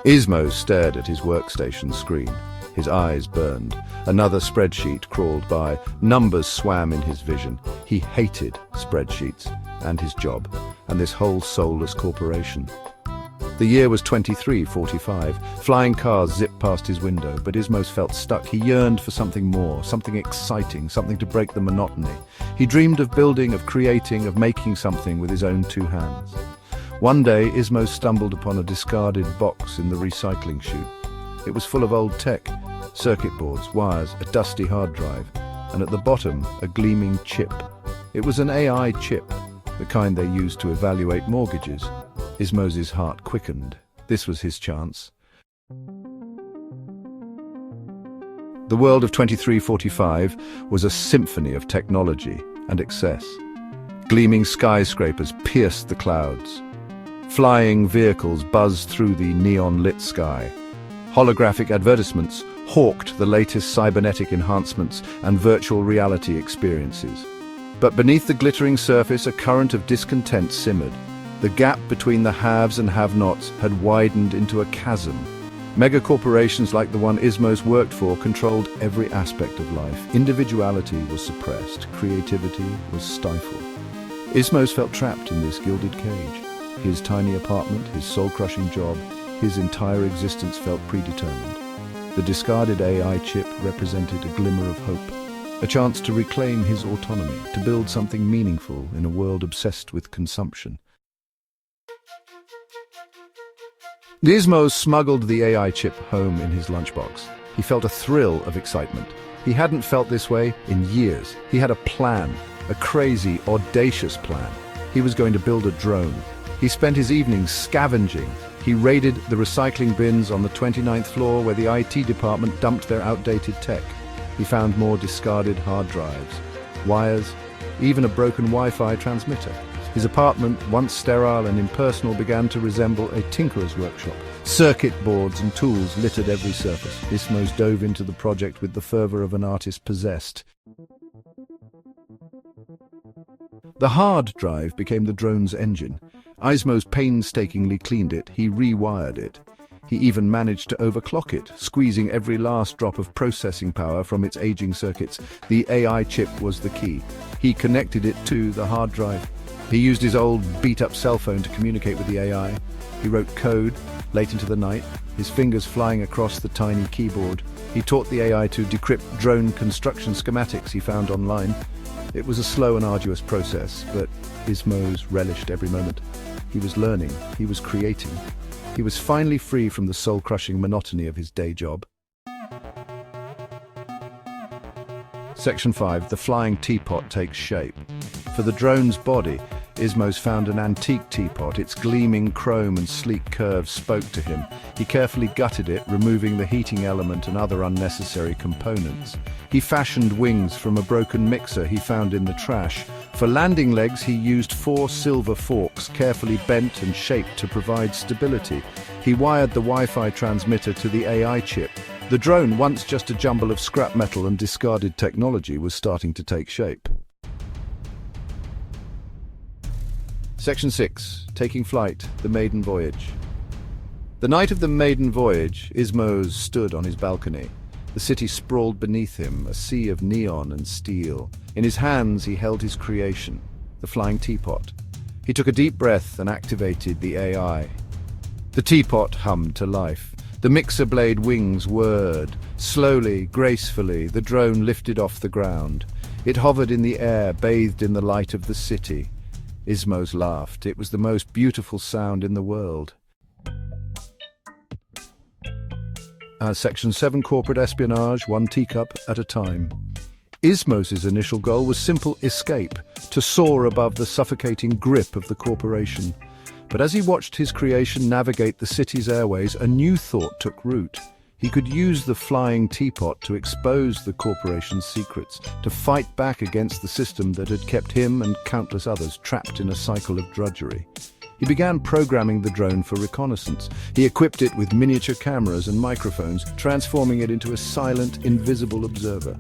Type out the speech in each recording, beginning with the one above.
Ismo stared at his workstation screen. His eyes burned. Another spreadsheet crawled by. Numbers swam in his vision. He hated spreadsheets and his job and this whole soulless corporation. The year was 2345. Flying cars zipped past his window, but Ismos felt stuck. He yearned for something more, something exciting, something to break the monotony. He dreamed of building, of creating, of making something with his own two hands. One day, Ismos stumbled upon a discarded box in the recycling chute. It was full of old tech, circuit boards, wires, a dusty hard drive, and at the bottom, a gleaming chip. It was an AI chip, the kind they used to evaluate mortgages. Ismos' heart quickened. This was his chance. The world of 2345 was a symphony of technology and excess. Gleaming skyscrapers pierced the clouds. Flying vehicles buzzed through the neon-lit sky. Holographic advertisements hawked the latest cybernetic enhancements and virtual reality experiences. But beneath the glittering surface, a current of discontent simmered. The gap between the haves and have-nots had widened into a chasm. Megacorporations like the one Ismos worked for controlled every aspect of life. Individuality was suppressed, creativity was stifled. Ismos felt trapped in this gilded cage. His tiny apartment, his soul-crushing job, his entire existence felt predetermined. The discarded AI chip represented a glimmer of hope, a chance to reclaim his autonomy, to build something meaningful in a world obsessed with consumption. Ismos smuggled the AI chip home in his lunchbox. He felt a thrill of excitement. He hadn't felt this way in years. He had a plan, a crazy, audacious plan. He was going to build a drone. He spent his evenings scavenging. He raided the recycling bins on the 29th floor where the IT department dumped their outdated tech. He found more discarded hard drives, wires, even a broken Wi-Fi transmitter. His apartment, once sterile and impersonal, began to resemble a tinkerer's workshop. Circuit boards and tools littered every surface. Ismos dove into the project with the fervor of an artist possessed. The hard drive became the drone's engine. Ismos painstakingly cleaned it. He rewired it. He even managed to overclock it, squeezing every last drop of processing power from its aging circuits. The AI chip was the key. He connected it to the hard drive. He used his old beat-up cell phone to communicate with the AI. He wrote code late into the night, his fingers flying across the tiny keyboard. He taught the AI to decrypt drone construction schematics he found online. It was a slow and arduous process, but Ismos relished every moment. He was learning, he was creating. He was finally free from the soul-crushing monotony of his day job. Section 5. The flying teapot takes shape. For the drone's body, Ismos found an antique teapot. Its gleaming chrome and sleek curves spoke to him. He carefully gutted it, removing the heating element and other unnecessary components. He fashioned wings from a broken mixer he found in the trash. For landing legs, he used 4 silver forks, carefully bent and shaped to provide stability. He wired the Wi-Fi transmitter to the AI chip. The drone, once just a jumble of scrap metal and discarded technology, was starting to take shape. Section 6. Taking flight, the maiden voyage. The night of the maiden voyage, Ismos stood on his balcony. The city sprawled beneath him, a sea of neon and steel. In his hands he held his creation, the flying teapot. He took a deep breath and activated the AI. The teapot hummed to life. The mixer blade wings whirred. Slowly, gracefully, the drone lifted off the ground. It hovered in the air, bathed in the light of the city. Ismos laughed. It was the most beautiful sound in the world. Section 7. Corporate espionage, one teacup at a time. Ismos' initial goal was simple escape, to soar above the suffocating grip of the corporation. But as he watched his creation navigate the city's airways, a new thought took root. He could use the flying teapot to expose the corporation's secrets, to fight back against the system that had kept him and countless others trapped in a cycle of drudgery. He began programming the drone for reconnaissance. He equipped it with miniature cameras and microphones, transforming it into a silent, invisible observer.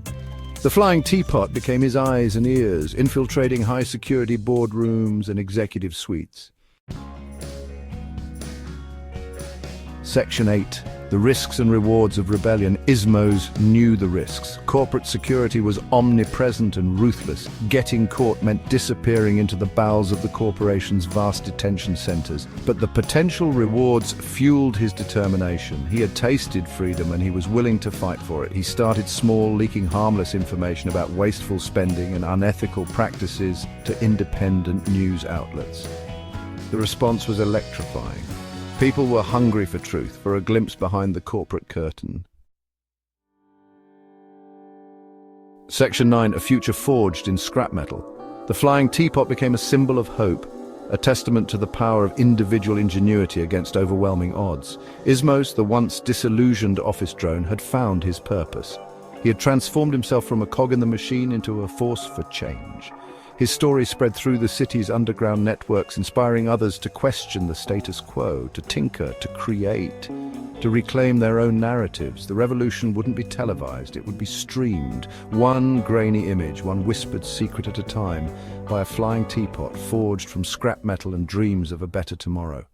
The flying teapot became his eyes and ears, infiltrating high-security boardrooms and executive suites. Section 8. The risks and rewards of rebellion. Ismos knew the risks. Corporate security was omnipresent and ruthless. Getting caught meant disappearing into the bowels of the corporation's vast detention centers. But the potential rewards fueled his determination. He had tasted freedom and he was willing to fight for it. He started small, leaking harmless information about wasteful spending and unethical practices to independent news outlets. The response was electrifying. People were hungry for truth, for a glimpse behind the corporate curtain. Section 9. A future forged in scrap metal. The flying teapot became a symbol of hope, a testament to the power of individual ingenuity against overwhelming odds. Ismos, the once disillusioned office drone, had found his purpose. He had transformed himself from a cog in the machine into a force for change. His story spread through the city's underground networks, inspiring others to question the status quo, to tinker, to create, to reclaim their own narratives. The revolution wouldn't be televised, it would be streamed, one grainy image, one whispered secret at a time, by a flying teapot forged from scrap metal and dreams of a better tomorrow.